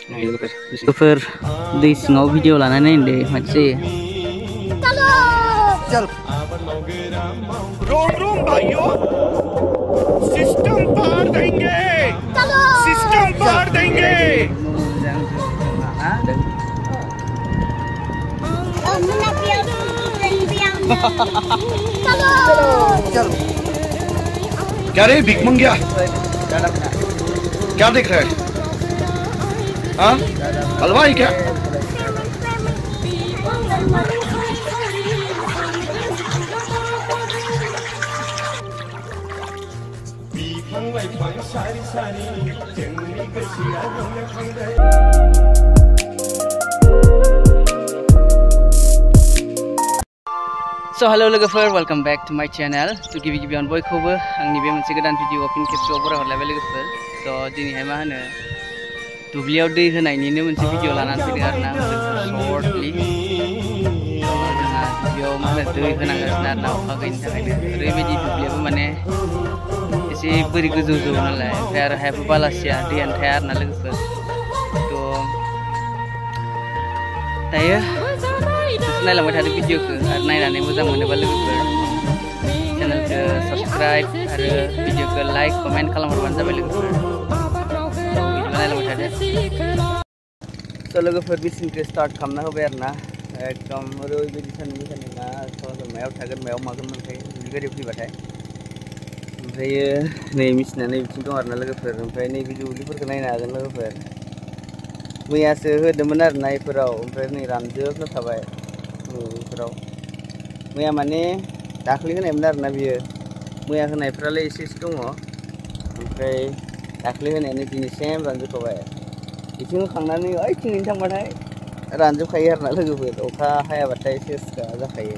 लोगोफोर दै सिङाव भिडिअ लानानै नायदो मानसि चल रोम रोम भाइयों सिस्टम पार देंगे सिस्टम पार देंगे चलो क्या रे भिख मंगिया क्या देख रहा है हाँ हलवाई क्या So hello लोगोफोर welcome back to my channel to गिबि-गिबियावनो बयखौबो आंनि बे मोनसे गोदान भिडिअ फिन खेबसेयाव बरायहरलायबाय लोगोफोर तो दिनैहाय मा होनो दुब्लियाव दै होनायनिनो मोनसे भिडिअ लानानै फैदों आरोना शर्टलि जोंहा दुब्लियाव मा होनो दै होनांगासिनो आरोना अखा गैयिनि थाखायनो ओरैबायदि दुब्लियाबो माने एसे बोरि गोजौ नालाय ओमफ्राय आरो हायाबो बालासिया दैयानो थाया आरोना लोगोफोर तो दायो नायलांबाय थादो भिडिअखौ आरो नायनानै मोजां मोनोबा लोगोफोर चेनेलखौ साबस्क्राइब आरो भिडिअखौ लाइक कमेन्ट खालामहरबानो जाबाय लोगोफोर भिडिअ नायलांबाय थादो तो लोगोफोर मेसिनखौ स्टार्ट खालामना होबाय आरोना एकदम ओरैबायदि सान्दुं गोसाना मायाव थागोन मायाव मागोन मोनखायो दुब्लि बारियाव फैबाथाय ओमफ्रायो नै मेसिना नै बिथिं दं आरोना लोगोफोर ओमफ्राय नैबे दुब्लिफोरखौ नायनो हागोन लोगोफोर मैयासो होदोंमोन आरोना इफोराव ओमफ्राय नै रानजोबना थाबाय बेफोराव मैया माने दाख्लै होनायमोन आरोना बियो मैया होनायफ्रालाय एसे दङ ओमफ्राय दाख्लै होनायानो दिनै सेम रानजोबखाबाय बिथिं होखांनानै ओइथिंयैनो थांबाथाय रानजोबखायो आरोना लोगोफोर अखा हायाबाथाय सेसखा जाखायो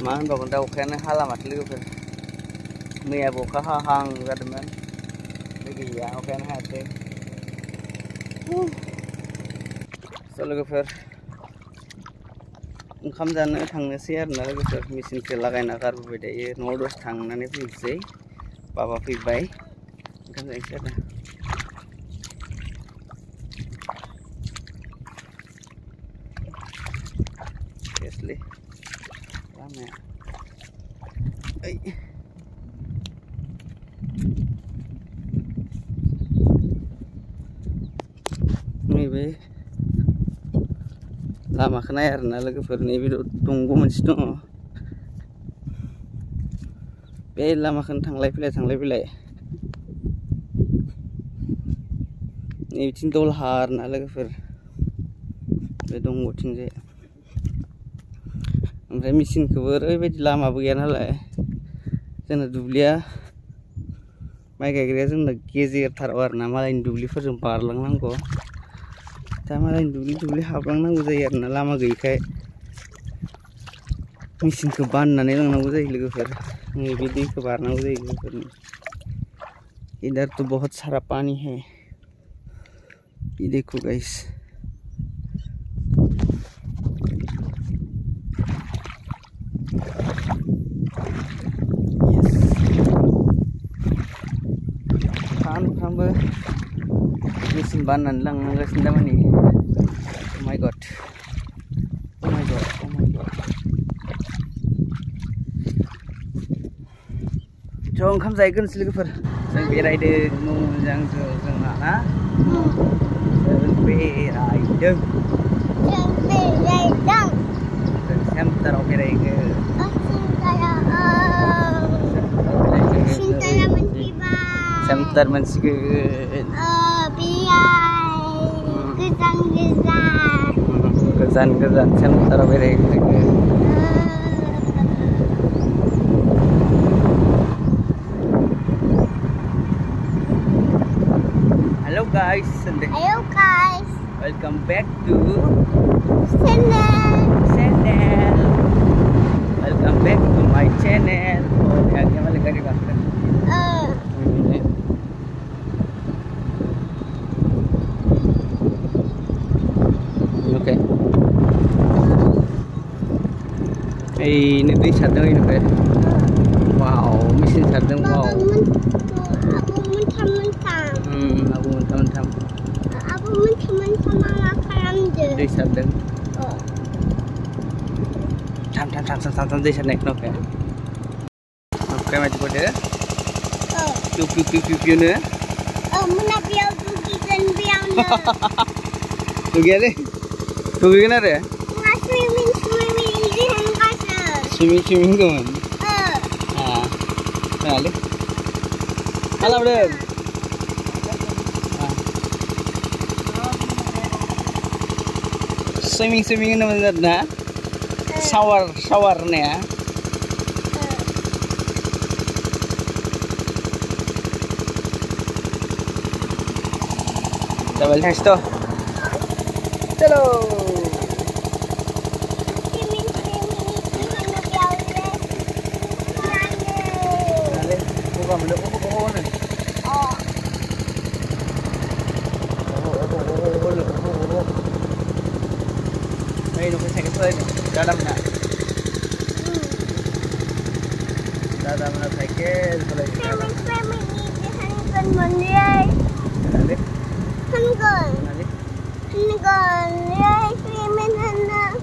मा होनबावगोन दा अखायानो हाला माथो लोगोफोर मैयाबो अखा हाहां जादोंमोन गैया अखायानो हायासै स' लोगोफोर ओंखाम जानो थांनोसै आरोना लोगोफोर मेसिनखौ लागायना गारबोबाय दायो न'आव दसे थांनानै फैनोसै बाबा फैबाय ओंखाम जाहैनोसै आरो सेसलै लामाया ओइ नैबे लामाखौ नाय आरोना लोगोफोर नैबे दंग' मोनसे दङ बे लामाखौनो थांलाय फैलाय नैबिथिं दलहा आरोना लोगोफोर बे दंग'थिंजाय ओमफ्राय मेसिनखौबो ओरैबायदि लामाबो गैया नालाय जोंना दुब्लिया माइ गायग्राया जोंना गेजेरथाराव आरोना मालायनि दुब्लिफोरजों बारलांनांगौ दा मालायनि दुब्लि हाबलांनांगौ जायो आरोना लामा गैयिखाय मेसिनखौ बाननानै लांनांगौ जायो लोगोफोर नैबे दैखौ बारनांगौ जायो लोगोफोर इधर तो बहुत सारा पानी है ये देखो गाइस सानफ्रामबो मेसिन बाननानै लांनांगासिनो दामानि Oh my god ज' ओंखाम जाहैग्रोनोसै लोगोफोर जों बेरायदों मोजां जोंहा ना जों बेरायदों जों सेन्टाराव बेरायगोन सेन्टार मोनसिगोन गोजान सेन्टाराव बेरायगोन Hello guys, welcome back to channel. Welcome back to my channel. Oh, आगे वाले गाड़ी बात कर Okay. Ini दै सारदों इनिफ्राय wow मेसिन सारदों wow Abu mentah-mentah. Abu mentah-mentah. Abu teman-teman sama makanan deh. दै सारदों थाम दै सारनाय खोनाबाय ओमफ्राय मानसिफोरदो पिउ नो Mana biar dugikan biarnya. दुगैयालै दुगैगोन आरो Nggak swimming di kasar. swimming दंमोन खोनालै खालामदों swimming होनोमोन आरोना shower होननाया Double thanks to. Hello. Swimming di mana biarnya. Nale, buka mulu ni. Oh. Hey, nak saya kesal ni. Dalam nak. Dalam nak cycle kalau ni. Swimming di handgun mana? Nale. Handgun. Nale. Handgun. Ya, swimming handgun.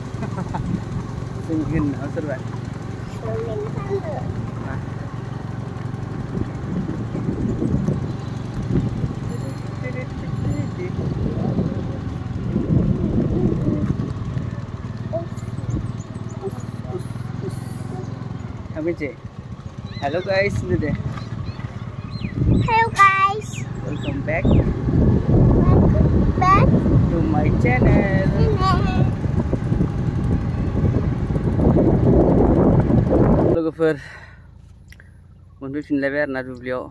Sungguh nak seruan. Swimming handgun. Hello guys, Hello guys. welcome back Welcome back to my channel. लोगोफोर मोनफैफिनलायबाय आरोना दुब्लियाव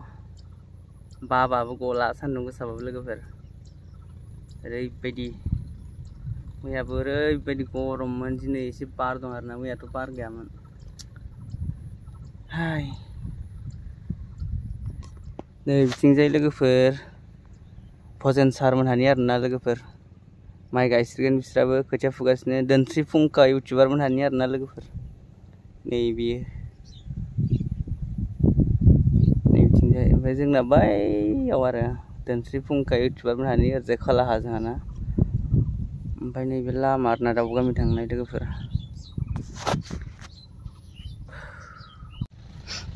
बाबाबो गला सान्दुं गोसाबाबो लोगोफोर ओरैबायदि मैयाबो ओरैबायदि गरममोन दिनै एसे बार दं आरोना मैयाथ' बार गैयामोन हाय नै बिथिंजाय लोगोफोर भजेन सारमोनहानि आरोना लोगोफोर माइ गायसिगोन बिस्राबो खोथिया फुगासिनो दोनस्रि फुंखा इउटिउबार मोनहानि आरोना लोगोफोर नै बियो नै बिथिंजाय ओमफ्राय जोंना बैयाव आरो दोनस्रि फुंखा इउटिउबार मोनहानि ओरैजाय खोलाहा जोंहाना ओमफ्राय नैबे लामा आरोना दाउ गामि थांनाय लोगोफोर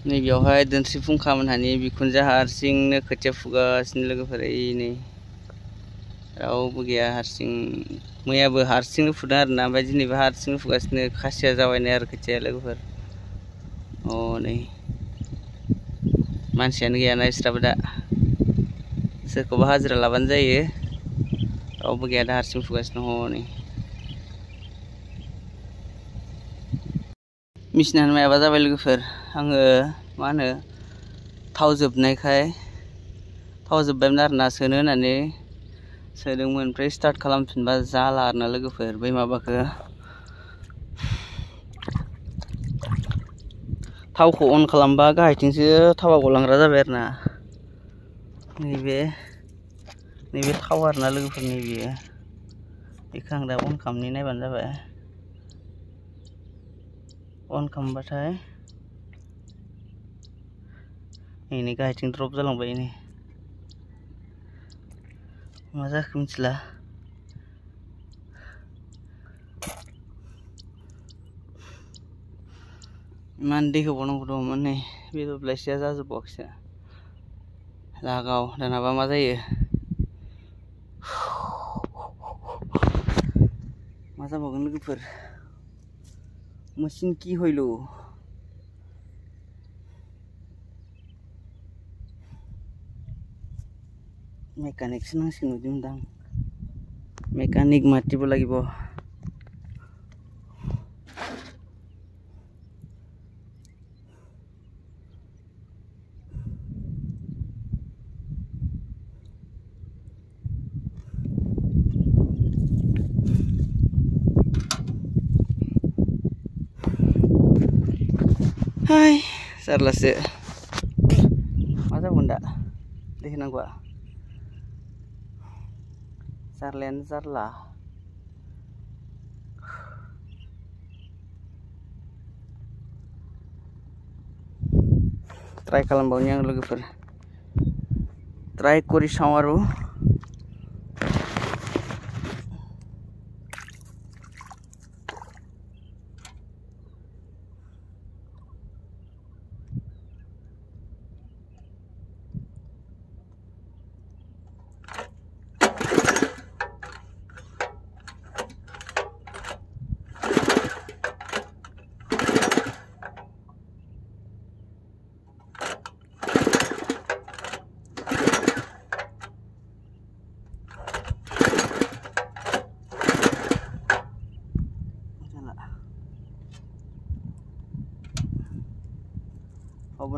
नैबेयावहाय दोनस्रि फुंखा मोनहानि बिखुनजो हारसिंनो खोथिया फुगासिनो लोगोफोर नै रावबो गैया हारसिं मैयाबो हारसिंनो फुदों आरोना ओमफ्राय दिनैबो हारसिंनो फुगासिनो खासिया जावायनाय आरो खोथिया लोगोफोर नै मानसियानो गैयाना बिस्राबो दा सोरखौबा हाजिरा लाबानो जायो रावबो गैया दा हारसिं फुगासिनो नै मेसिनानो मायाबा जाबाय लोगोफोर आङो मा होनो थाव जोबनायखाय थाव जोबबायमोन आरोना सोनो होननानै सोदोंमोन ओमफ्राय स्टार्ट खालामफिनबा जाला आरोना लोगोफोर बै माबाखौ थावखौ अन खालामबा गाहायथिंसो थावा गलांग्रा जाबाय आरोना नैबे थाव आरोना लोगोफोर नैबे बेखौ आं दा अन खालामनानै नायबानो जाबाय अन खालामबाथाय नै गाहायथिं ड्रप जालांबाय नै मा जाखो मिथिला इमान दै होबावनांगौ दंमोन नै बे दब्लायसेया जाजोबबावाखैसो लागाव दानाबा मा जायो मा जाबावगोन लोगोफोर मेसिन की हইল मेकानिक नांसिगोन बायदि मोनदां मेकानिक मातिबो লাগিব Hai, sarlase. Masa bunda? Deh nangwa. Sarlen sarlah. Try खालामबावनि लोगोफोर. Try करि सावारो.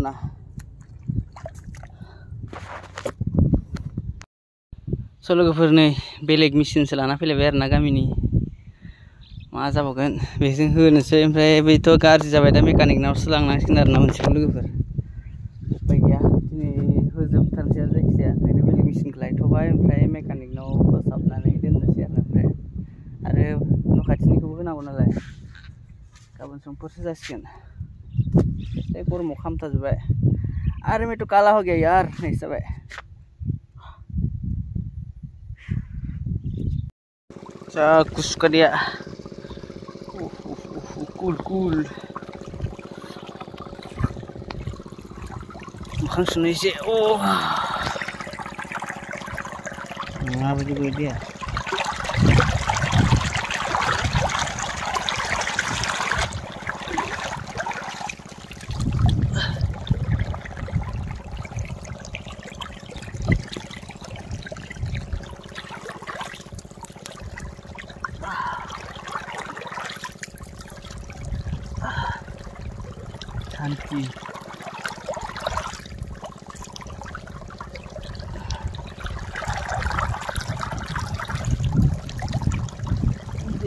ना लोगोफोर नै बेलेग मेसिनसो लाना फैलायबाय आरोना गामिनि मा जाबावगोन बेजों होनोसै ओमफ्राय बैथ' गाज्रि जाबाय दा मेकानिकनावसो लांनांसिगोन आरोना मोनसेखौ लोगोफोर उपाय गैया दिनै होजोबथारनोसै आरो जायखिजाया ओंखायनो बेलेग मेसिनखौ लायथ'बाय ओमफ्राय मेकानिकनाव फोसाबनानै दोननोसै आरोना ओमफ्राय आरो न' खाथिनिखौबो होनांगौ नालाय गाबोन समफोरसो जासिगोन एसे गरमाव खामथाजोब्बाय आरो मैं तो काला हो गया यार नहीं सब है कुछ कर दिया कूल कूल मोखां सुनो एसे माबायदि गैया शांति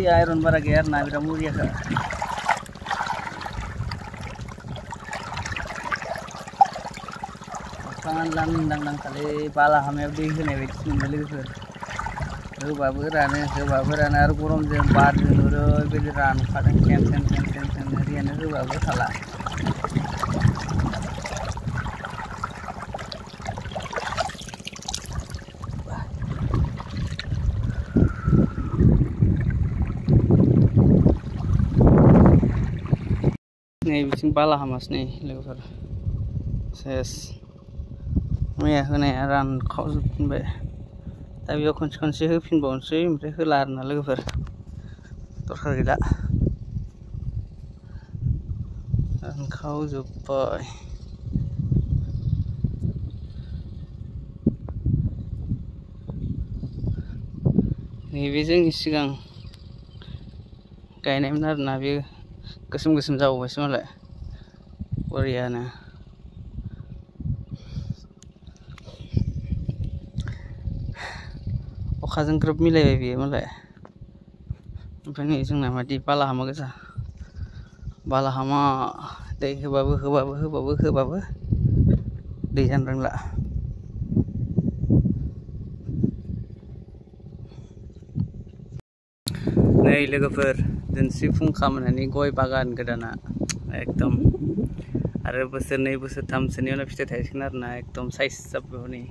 आयरन बारा गैया आरोना बिराद मुरियाखा लांदां खालि बाला हामायाव दै होनाय बायदिसो मोनबाय लोगोफोर होबाबो रानो आरो गरमजों बारजों ओरैबायदि रानखादों खेन दैयानो होबाबो थाला नै बिथिं बाला हामासो नै लोगोफोर सेस मैया होनाया रानखावजोबफिनबाय दा बेयाव खनसे होफिनबावनोसै ओमफ्राय होला आरोना लोगोफोर दरखार गैला रानखावजोब्बाय नैबे जोंनि सिगां गायनायमोन आरोना बे गोसोम जाबावबायसो मालाय बरियानो अखाजों ग्रोब मिलायबाय बेयो मालाय ओमफ्राय नै जोंना मादि बालाहामा गोजा बालाहामा दै होबाबो दै जानो रोंला नै लोगोफोर दिनसि फुंखा मोननानै गय बागान गोदाना एकदम आरो बोसोरनै बोसोरथामसोनि उनाव फिथाइ थायसिगोन आरोना एकदम साइज जाबाय नै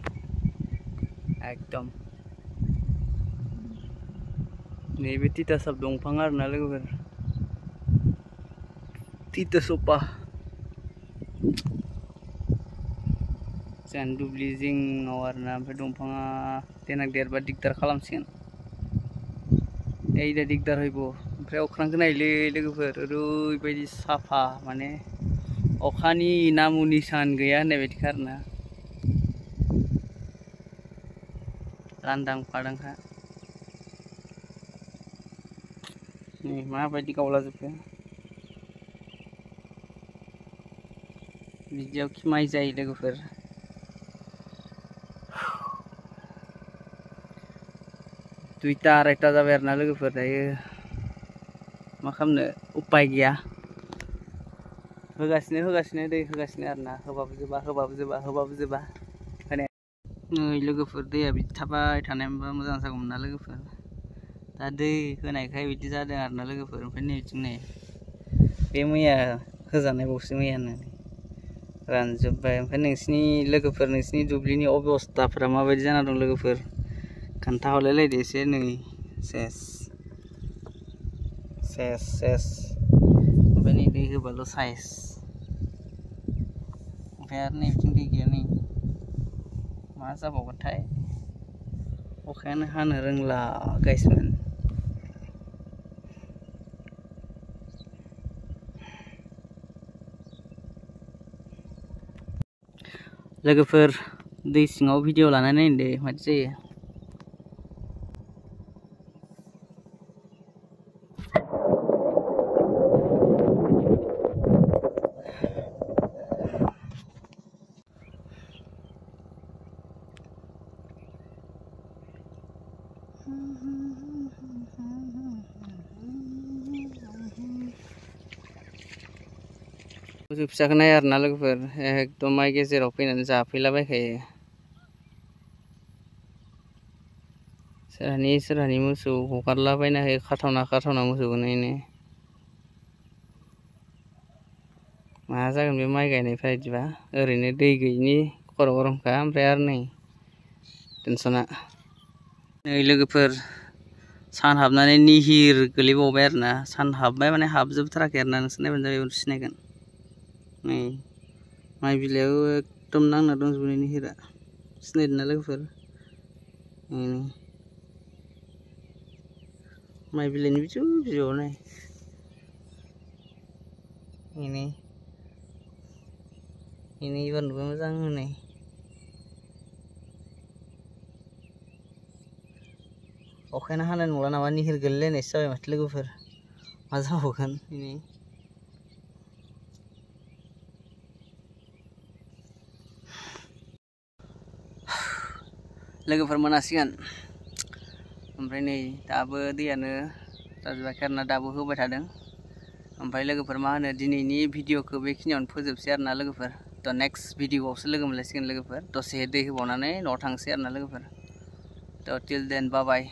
एकदम नैबे तितासाप दंफां आरोना लोगोफोर तितासापा जोंहानि दुब्लि जिङाव आरोना ओमफ्राय दंफाङा देनां देरबा दिगदार खालामसिगोन दा दिगदार हयब ओमफ्राय अख्रांखौ नायलै लोगोफोर ओरैबायदि साफा माने अखानि नामु निसान गैया होननाय बायदिखा आरोना लांदां फादांखा नै माबायदि गावलाजोबखो बिदियाव खिमाय जायो लोगोफोर दुइता आरायता जाबाय आरोना लोगोफोर दायो मा खालामनो उपाय गैया होगासिनो दै होगासिनो आरोना होबाबो जोबा होनाय नै लोगोफोर दैया बिदि थाबाय थानायमोनबा मोजां जागौमोन ना लोगोफोर दा दै होनायखाय बिदि जादों आरोना लोगोफोर ओमफ्राय नै बिथिं नै बे मैया होजानाय बावसो मैयानो रानजोब्बाय ओमफ्राय नोंसिनि लोगोफोर नोंसिनि दुब्लिनि अबस्थाफोरा माबायदि जाना दं लोगोफोर खोन्थाहरलायलायदो एसे नै सेस ओमफ्राय नै दै होबाल' साइज ओमफ्राय आरो नै बिथिं दै गैया नै मा जाबावगोनथाय अखायानो हानो रोंला गाइसमोन लोगोफोर दै सिङाव भिडिअ लानानै नायदो मादि जायो मोसौ फिसाखौ नाय आरोना लोगोफोर एकदम माइ गेजेराव फैनानै जाफैलाबायखायो सोरहानि मोसौ हगारलाबायना होयो खाथावना मोसौखौनो इनो मा जागोन बे माइ गायनायफ्रा बिदिबा ओरैनो दै गैयिनि खर' गरमखा ओमफ्राय आरो नै टेनसना नै लोगोफोर सान हाबनानै निहिर गोलैबावबाय आरोना सान हाबबाय माने हाबजोबथाराखै आरोना नोंसोर नायबानो जाबाय उनाव सिनायगोन नै माइ बिलाइयाव एकदम नांना दंजोबो निहिरा सिनायदोंना लोगोफोर माइ बिलाइनि बिजौ बिजौआव नाय ini iban नुबा मोजां नै अखायानो हानाय नंला नामा निहिर गोलैलायनायसो जाबाय माथो लोगोफोर मा जाबावगोन ini लोगोफोर मोनासिगोन ओमफ्राय नै दाबो दैयानो जाजोबाखै आरोना दाबो होबाय थादों ओमफ्राय लोगोफोर मा होनो दिनैनि भिडिअखौ बेखिनियावनो फोजोबसै आरोना लोगोफोर थ' नेक्स्ट भिडिअआवसो लोगो मोनलायसिगोन लोगोफोर दसे दै होबावनानै न'आव थांसै आरोना लोगोफोर थ' टिल देन बाय बाय